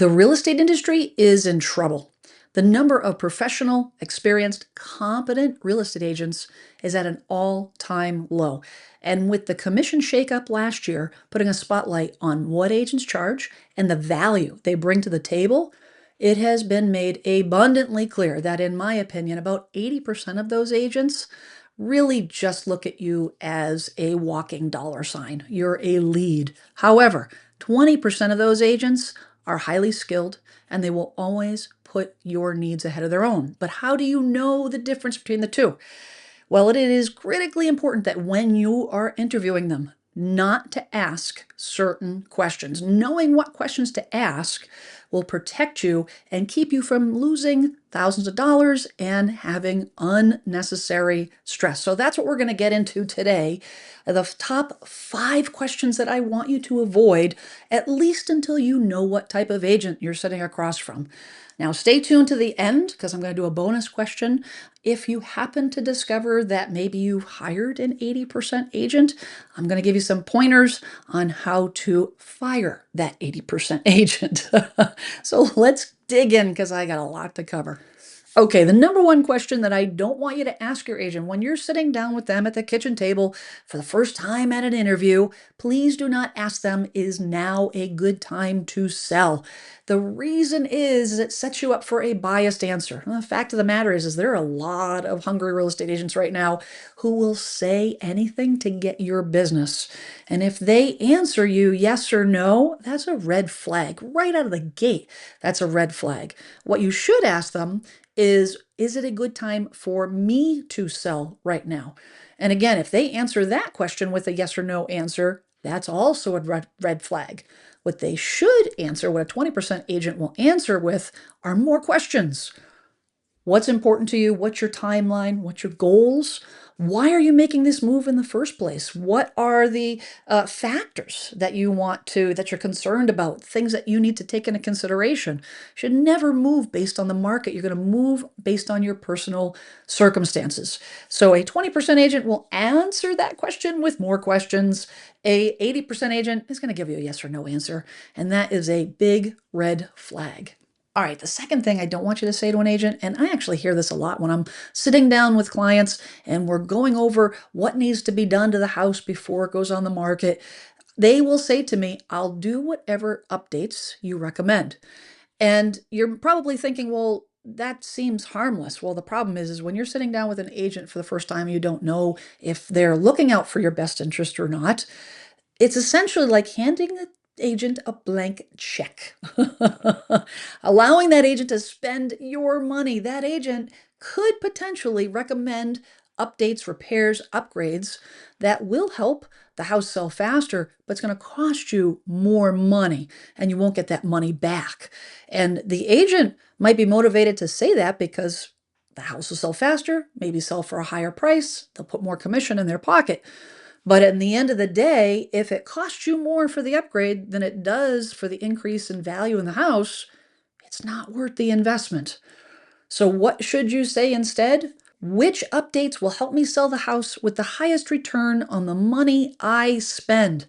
The real estate industry is in trouble. The number of professional, experienced, competent real estate agents is at an all-time low. And with the commission shakeup last year, putting a spotlight on what agents charge and the value they bring to the table, it has been made abundantly clear that, in my opinion, about 80% of those agents really just look at you as a walking dollar sign. You're a lead. However, 20% of those agents are highly skilled and they will always put your needs ahead of their own. But how do you know the difference between the two? Well, it is critically important that when you are interviewing them, not to ask certain questions. Knowing what questions to ask will protect you and keep you from losing thousands of dollars and having unnecessary stress. So that's what we're going to get into today. The top 5 questions that I want you to avoid, at least until you know what type of agent you're sitting across from. Now, stay tuned to the end because I'm going to do a bonus question. If you happen to discover that maybe you hired an 80% agent, I'm going to give you some pointers on how to fire that 80% agent. So let's dig in because I got a lot to cover. Okay, the number one question that I don't want you to ask your agent when you're sitting down with them at the kitchen table for the first time at an interview, please do not ask them, is now a good time to sell? The reason is it sets you up for a biased answer. And the fact of the matter is there are a lot of hungry real estate agents right now who will say anything to get your business. And if they answer you yes or no, that's a red flag right out of the gate. That's a red flag. What you should ask them is it a good time for me to sell right now? And again, if they answer that question with a yes or no answer, that's also a red flag. What they should answer, what a 20% agent will answer with, are more questions. What's important to you? What's your timeline? What's your goals? Why are you making this move in the first place? What are the factors that that you're concerned about, things that you need to take into consideration? You should never move based on the market. You're going to move based on your personal circumstances. So a 20% agent will answer that question with more questions. A 80% agent is going to give you a yes or no answer, and that is a big red flag. All right, the second thing I don't want you to say to an agent, and I actually hear this a lot when I'm sitting down with clients and we're going over what needs to be done to the house before it goes on the market, they will say to me, I'll do whatever updates you recommend. And you're probably thinking, well, that seems harmless. Well, the problem is when you're sitting down with an agent for the first time, you don't know if they're looking out for your best interest or not. It's essentially like handing the agent a blank check, allowing that agent to spend your money. That agent could potentially recommend updates, repairs, upgrades that will help the house sell faster, but it's going to cost you more money and you won't get that money back. And the agent might be motivated to say that because the house will sell faster, maybe sell for a higher price, they'll put more commission in their pocket. But at the end of the day, if it costs you more for the upgrade than it does for the increase in value in the house, it's not worth the investment. So what should you say instead? Which updates will help me sell the house with the highest return on the money I spend?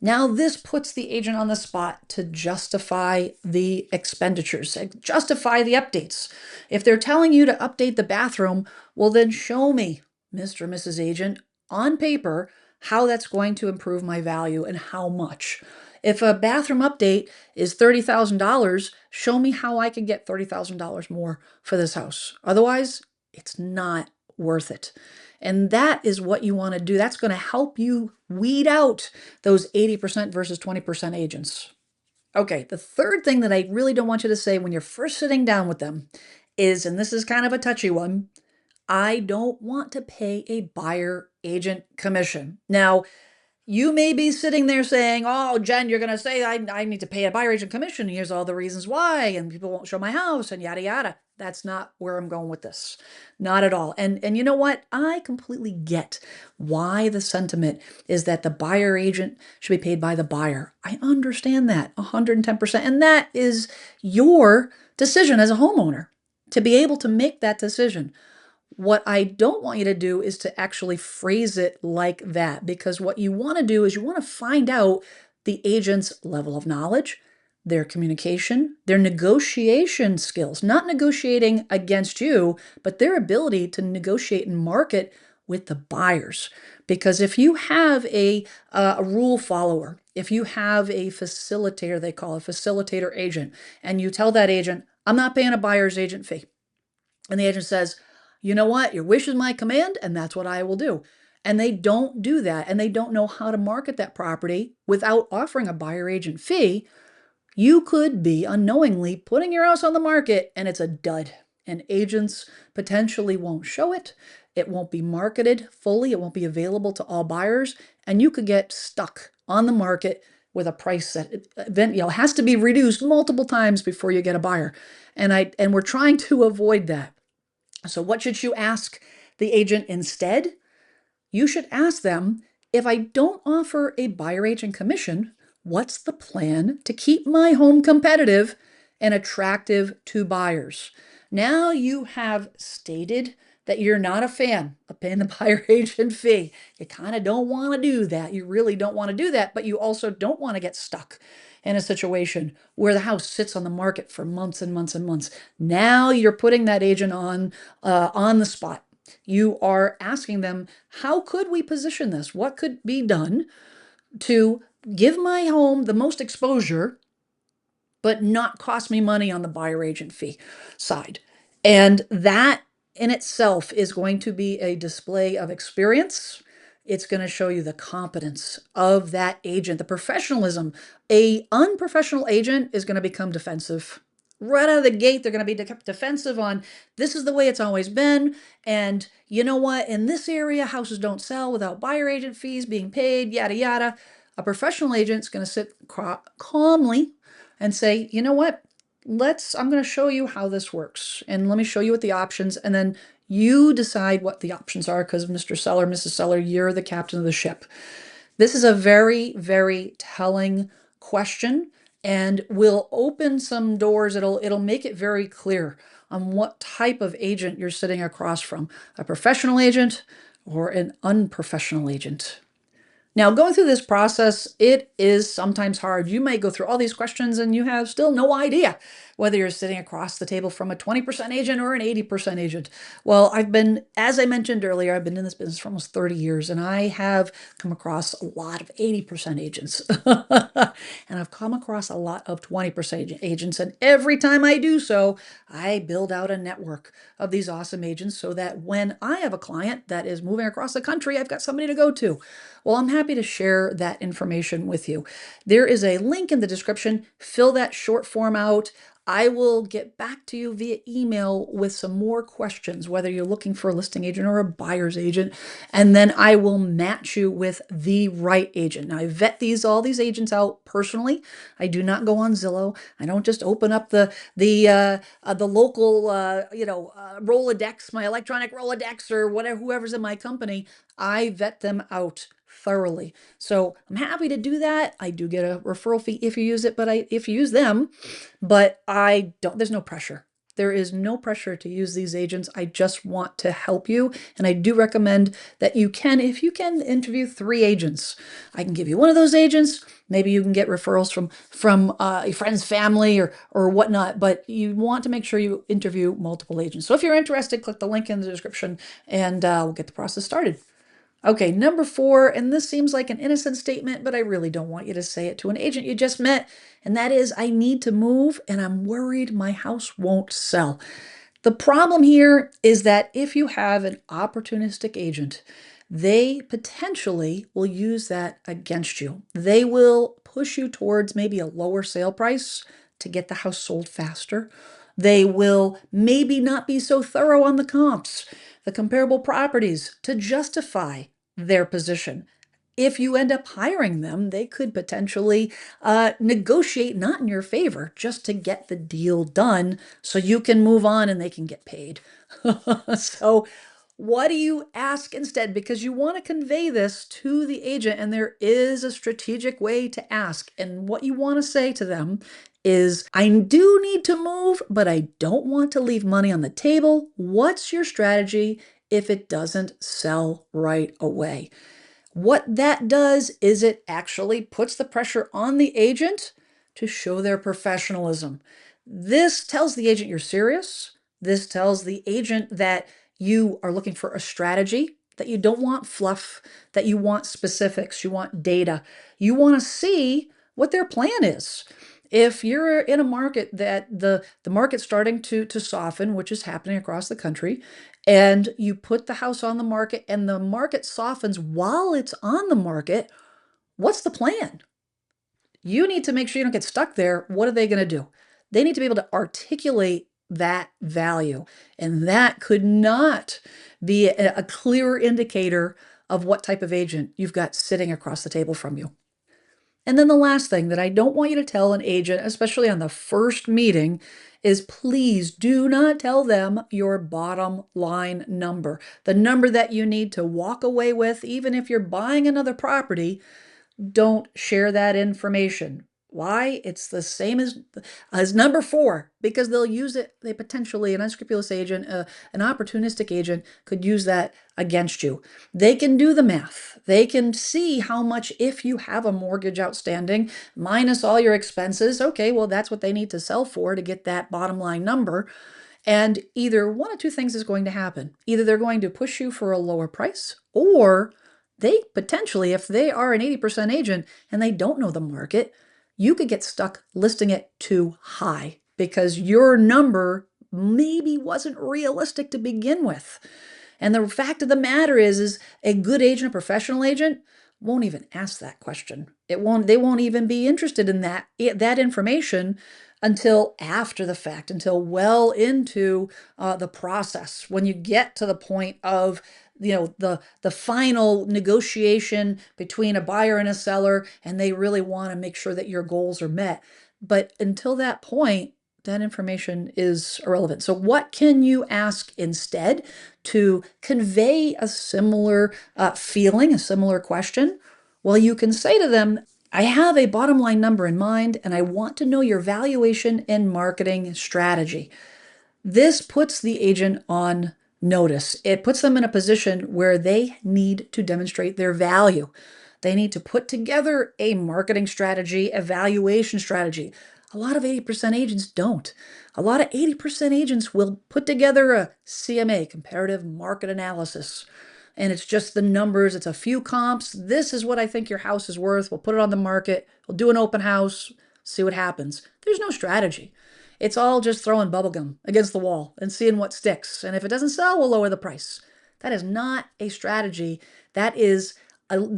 Now, this puts the agent on the spot to justify the expenditures, justify the updates. If they're telling you to update the bathroom, well, then show me, Mr. or Mrs. Agent, on paper, how that's going to improve my value and how much. If a bathroom update is $30,000, show me how I can get $30,000 more for this house. Otherwise, it's not worth it. And that is what you want to do. That's going to help you weed out those 80% versus 20% agents. Okay, the third thing that I really don't want you to say when you're first sitting down with them is, and this is kind of a touchy one, I don't want to pay a buyer agent commission. Now, you may be sitting there saying, oh, Jen, you're going to say I need to pay a buyer agent commission. Here's all the reasons why, and people won't show my house and yada, yada. That's not where I'm going with this. Not at all. And you know what? I completely get why the sentiment is that the buyer agent should be paid by the buyer. I understand that 110%. And that is your decision as a homeowner to be able to make that decision. What I don't want you to do is to actually phrase it like that, because what you want to do is you want to find out the agent's level of knowledge, their communication, their negotiation skills, not negotiating against you, but their ability to negotiate and market with the buyers. Because if you have a rule follower, if you have a facilitator, they call a facilitator agent, and you tell that agent, I'm not paying a buyer's agent fee. And the agent says, you know what? Your wish is my command, and that's what I will do. And they don't do that, and they don't know how to market that property without offering a buyer agent fee. You could be unknowingly putting your house on the market and it's a dud. And agents potentially won't show it. It won't be marketed fully. It won't be available to all buyers. And you could get stuck on the market with a price that has to be reduced multiple times before you get a buyer. And we're trying to avoid that. So what should you ask the agent instead? You should ask them, if I don't offer a buyer agent commission, what's the plan to keep my home competitive and attractive to buyers? Now you have stated that you're not a fan of paying the buyer agent fee. You kind of don't want to do that. You really don't want to do that, but you also don't want to get stuck in a situation where the house sits on the market for months and months and months. Now you're putting that agent on the spot. You are asking them, how could we position this? What could be done to give my home the most exposure, but not cost me money on the buyer agent fee side? And that in itself is going to be a display of experience. It's going to show you the competence of that agent, the professionalism. A unprofessional agent is going to become defensive. Right out of the gate, they're going to be defensive on this is the way it's always been. And you know what? In this area, houses don't sell without buyer agent fees being paid, yada, yada. A professional agent's going to sit calmly and say, you know what? I'm going to show you how this works. And let me show you what the options. And then you decide what the options are because Mr. Seller, Mrs. Seller, you're the captain of the ship. This is a very, very telling question and will open some doors. It'll make it very clear on what type of agent you're sitting across from, a professional agent or an unprofessional agent. Now, going through this process, it is sometimes hard. You may go through all these questions and you have still no idea whether you're sitting across the table from a 20% agent or an 80% agent. Well, as I mentioned earlier, I've been in this business for almost 30 years and I have come across a lot of 80% agents. And I've come across a lot of 20% agents. And every time I do so, I build out a network of these awesome agents so that when I have a client that is moving across the country, I've got somebody to go to. Well, I'm happy to share that information with you. There is a link in the description. Fill that short form out. I will get back to you via email with some more questions, whether you're looking for a listing agent or a buyer's agent, and then I will match you with the right agent. Now, I vet all these agents out personally. I do not go on Zillow. I don't just open up the local Rolodex, my electronic Rolodex, or whatever, whoever's in my company. I vet them out thoroughly. So I'm happy to do that. I do get a referral fee if you use it, if you use them, but there's no pressure. There is no pressure to use these agents. I just want to help you. And I do recommend that if you can interview 3 agents, I can give you one of those agents. Maybe you can get referrals from a friend's family or whatnot, but you want to make sure you interview multiple agents. So if you're interested, click the link in the description and we'll get the process started. Okay, number 4, and this seems like an innocent statement, but I really don't want you to say it to an agent you just met, and that is, I need to move and I'm worried my house won't sell. The problem here is that if you have an opportunistic agent, they potentially will use that against you. They will push you towards maybe a lower sale price to get the house sold faster. They will maybe not be so thorough on the comps, the comparable properties, to justify their position. If you end up hiring them, they could potentially negotiate not in your favor just to get the deal done so you can move on and they can get paid. So what do you ask instead? Because you want to convey this to the agent, and there is a strategic way to ask. And what you want to say to them is, I do need to move, but I don't want to leave money on the table. What's your strategy if it doesn't sell right away? What that does is it actually puts the pressure on the agent to show their professionalism. This tells the agent you're serious. This tells the agent that you are looking for a strategy, that you don't want fluff, that you want specifics, you want data. You want to see what their plan is. If you're in a market that the market's starting to soften, which is happening across the country, and you put the house on the market and the market softens while it's on the market, what's the plan? You need to make sure you don't get stuck there. What are they going to do? They need to be able to articulate that value. And that could not be a clear indicator of what type of agent you've got sitting across the table from you. And then the last thing that I don't want you to tell an agent, especially on the first meeting, is please do not tell them your bottom line number, the number that you need to walk away with, even if you're buying another property. Don't share that information. Why? It's the same as number 4, because they'll use it. They potentially, an unscrupulous agent, an opportunistic agent could use that against you. They can do the math. They can see how much, if you have a mortgage outstanding minus all your expenses, okay, well, that's what they need to sell for to get that bottom line number. And either one of two things is going to happen. Either they're going to push you for a lower price, or they potentially, if they are an 80% agent and they don't know the market, you could get stuck listing it too high because your number maybe wasn't realistic to begin with. And the fact of the matter is a good agent, a professional agent, won't even ask that question. They won't even be interested in that information until after the fact, until well into the process. When you get to the point of the final negotiation between a buyer and a seller, and they really want to make sure that your goals are met. But until that point, that information is irrelevant. So what can you ask instead to convey a similar feeling, a similar question? Well, you can say to them, I have a bottom line number in mind, and I want to know your valuation and marketing strategy. This puts the agent on notice. It puts them in a position where they need to demonstrate their value. They need to put together a marketing strategy, evaluation strategy. A lot of 80% agents don't. A lot of 80% agents will put together a CMA, comparative market analysis. And it's just the numbers. It's a few comps. This is what I think your house is worth. We'll put it on the market. We'll do an open house, see what happens. There's no strategy. It's all just throwing bubblegum against the wall and seeing what sticks. And if it doesn't sell, we'll lower the price. That is not a strategy. They're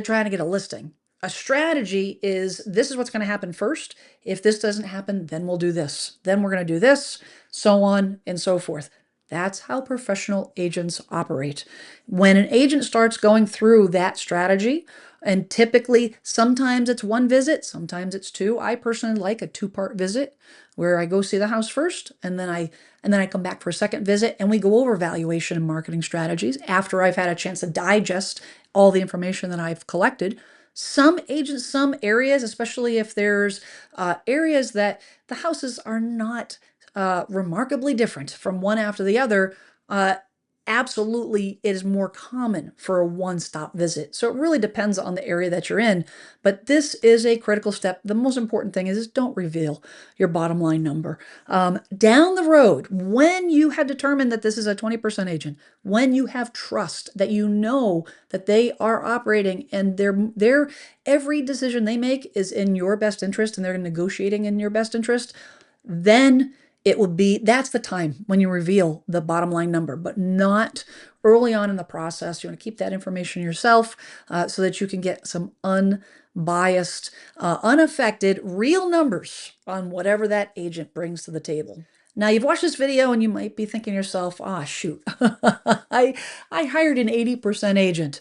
trying to get a listing. A strategy is, this is what's going to happen first. If this doesn't happen, then we'll do this. Then we're going to do this, so on and so forth. That's how professional agents operate. When an agent starts going through that strategy, and typically, sometimes it's one visit, sometimes it's two. I personally like a 2-part visit where I go see the house first, and then I come back for a second visit, and we go over valuation and marketing strategies after I've had a chance to digest all the information that I've collected. Some agents, some areas, especially if there's areas that the houses are not remarkably different from one after the other, absolutely it is more common for a one-stop visit. So it really depends on the area that you're in, but this is a critical step. The most important thing is don't reveal your bottom line number. Down the road, when you have determined that this is a 20% agent, when you have trust that you know that they are operating and their every decision they make is in your best interest and they're negotiating in your best interest, then that's the time when you reveal the bottom line number, but not early on in the process. You want to keep that information yourself so that you can get some unbiased, unaffected, real numbers on whatever that agent brings to the table. Now, you've watched this video and you might be thinking to yourself, shoot, I hired an 80% agent.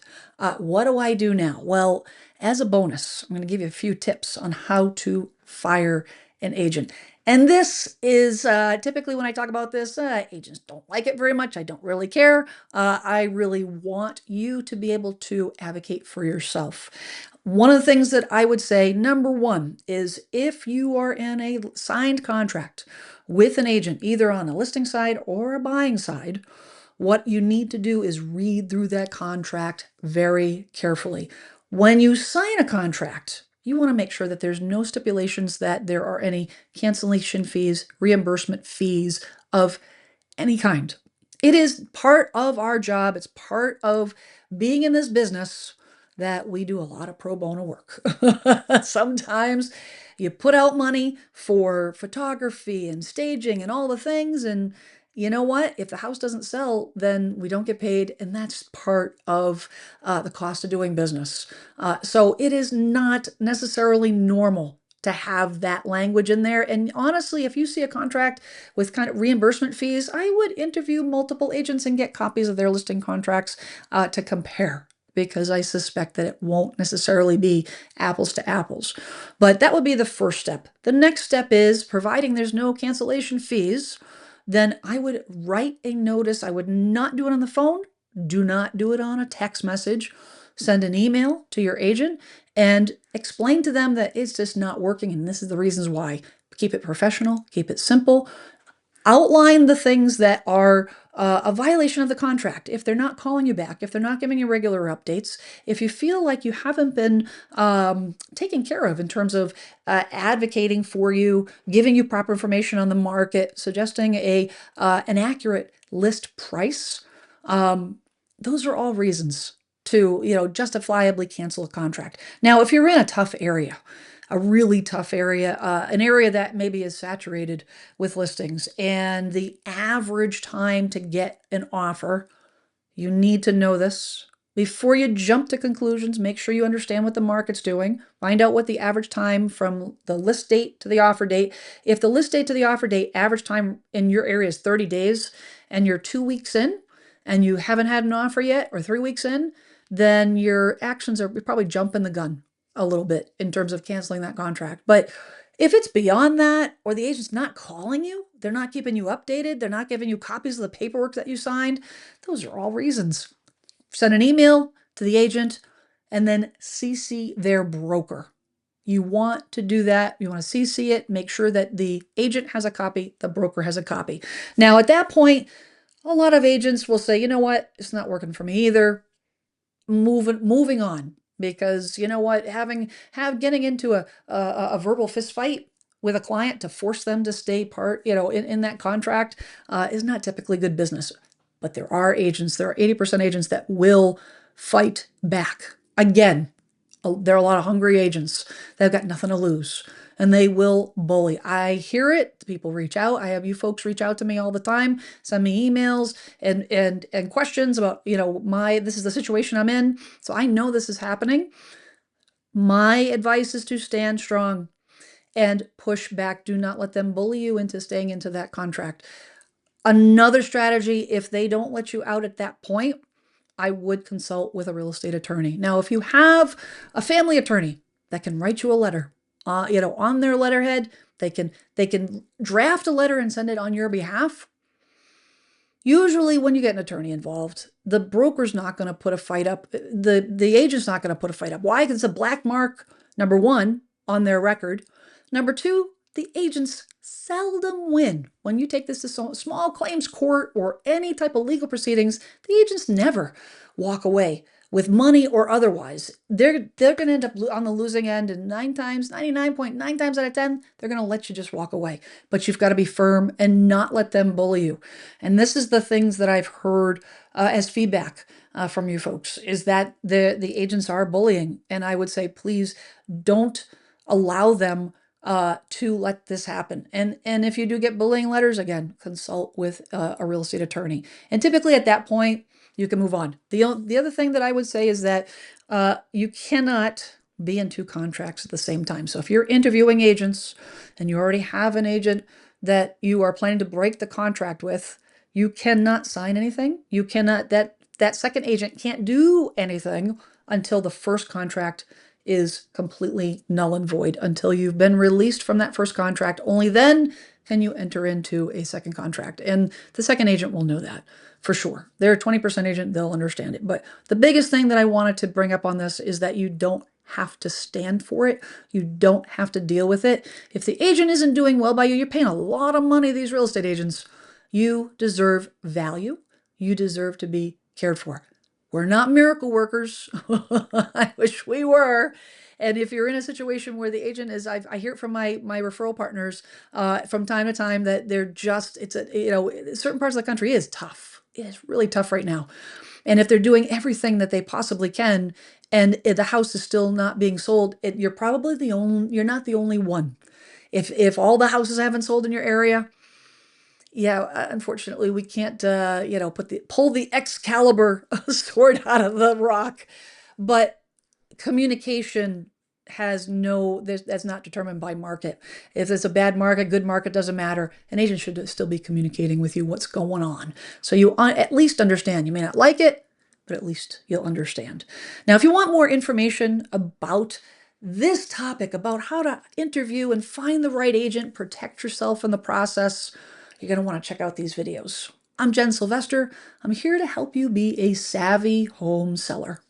What do I do now? Well, as a bonus, I'm going to give you a few tips on how to fire an agent. And this is typically when I talk about this, agents don't like it very much. I don't really care. I really want you to be able to advocate for yourself. One of the things that I would say, number one, is if you are in a signed contract with an agent, either on a listing side or a buying side, what you need to do is read through that contract very carefully. When you sign a contract, You want to make sure that there's no stipulations that there are any cancellation fees, reimbursement fees of any kind. It is part of our job. It's part of being in this business that we do a lot of pro bono work. Sometimes you put out money for photography and staging and all the things, and you know what? If the house doesn't sell, then we don't get paid, and that's part of the cost of doing business. So it is not necessarily normal to have that language in there. And honestly, if you see a contract with kind of reimbursement fees, I would interview multiple agents and get copies of their listing contracts to compare, because I suspect that it won't necessarily be apples to apples. But that would be the first step. The next step is, providing there's no cancellation fees, then I would write a notice. I would not do it on the phone. Do not do it on a text message. Send an email to your agent and explain to them that it's just not working, and this is the reasons why. Keep it professional, keep it simple. Outline the things that are a violation of the contract. If they're not calling you back, if they're not giving you regular updates, if you feel like you haven't been taken care of in terms of advocating for you, giving you proper information on the market, suggesting an accurate list price, those are all reasons to, justifiably cancel a contract. Now, if you're in a tough area, a really tough area, an area that maybe is saturated with listings, and the average time to get an offer, you need to know this. Before you jump to conclusions, make sure you understand what the market's doing. Find out what the average time from the list date to the offer date. If the list date to the offer date, average time in your area is 30 days, and you're 2 weeks in, and you haven't had an offer yet, or 3 weeks in, then your actions are probably jumping the gun a little bit in terms of canceling that contract. But if it's beyond that, or the agent's not calling you, they're not keeping you updated, they're not giving you copies of the paperwork that you signed, those are all reasons. Send an email to the agent and then CC their broker. You want to do that. You want to CC it, make sure that the agent has a copy, the broker has a copy. Now, at that point, a lot of agents will say, you know what, it's not working for me either. Moving on, because you know what, getting into a verbal fist fight with a client to force them to stay part, in that contract, is not typically good business. But there are 80% agents that will fight back. Again, there are a lot of hungry agents that have got nothing to lose, and they will bully. I hear it. People reach out. I have you folks reach out to me all the time, send me emails and questions about, this is the situation I'm in. So I know this is happening. My advice is to stand strong and push back. Do not let them bully you into staying into that contract. Another strategy, if they don't let you out at that point, I would consult with a real estate attorney. Now, if you have a family attorney that can write you a letter, on their letterhead, they can draft a letter and send it on your behalf. Usually when you get an attorney involved, the broker's not going to put a fight up. The agent's not going to put a fight up. Why? Because it's a black mark, number one, on their record. Number two, the agents seldom win. When you take this to small claims court or any type of legal proceedings, the agents never walk away with money or otherwise. They're going to end up on the losing end, and 99.9 times out of 10, they're going to let you just walk away. But you've got to be firm and not let them bully you. And this is the things that I've heard as feedback from you folks, is that the agents are bullying. And I would say, please don't allow them to let this happen. And if you do get bullying letters, again, consult with a real estate attorney. And typically at that point, you can move on. The other thing that I would say is that you cannot be in two contracts at the same time. So if you're interviewing agents and you already have an agent that you are planning to break the contract with, you cannot sign anything. You cannot, that second agent can't do anything until the first contract is completely null and void, until you've been released from that first contract. Only then can you enter into a second contract. And the second agent will know that for sure. They're a 20% agent, they'll understand it. But the biggest thing that I wanted to bring up on this is that you don't have to stand for it. You don't have to deal with it. If the agent isn't doing well by you, you're paying a lot of money to these real estate agents. You deserve value. You deserve to be cared for. We're not miracle workers. I wish we were. And if you're in a situation where the agent is, I hear it from my referral partners from time to time that they're just, it's a, certain parts of the country is tough. It is really tough right now. And if they're doing everything that they possibly can, and the house is still not being sold, you're probably you're not the only one. If all the houses haven't sold in your area, yeah, unfortunately, we can't, pull the Excalibur sword out of the rock. But communication that's not determined by market. If it's a bad market, good market, doesn't matter. An agent should still be communicating with you what's going on. So you at least understand. You may not like it, but at least you'll understand. Now, if you want more information about this topic, about how to interview and find the right agent, protect yourself in the process, you're going to want to check out these videos. I'm Jen Sylvester. I'm here to help you be a savvy home seller.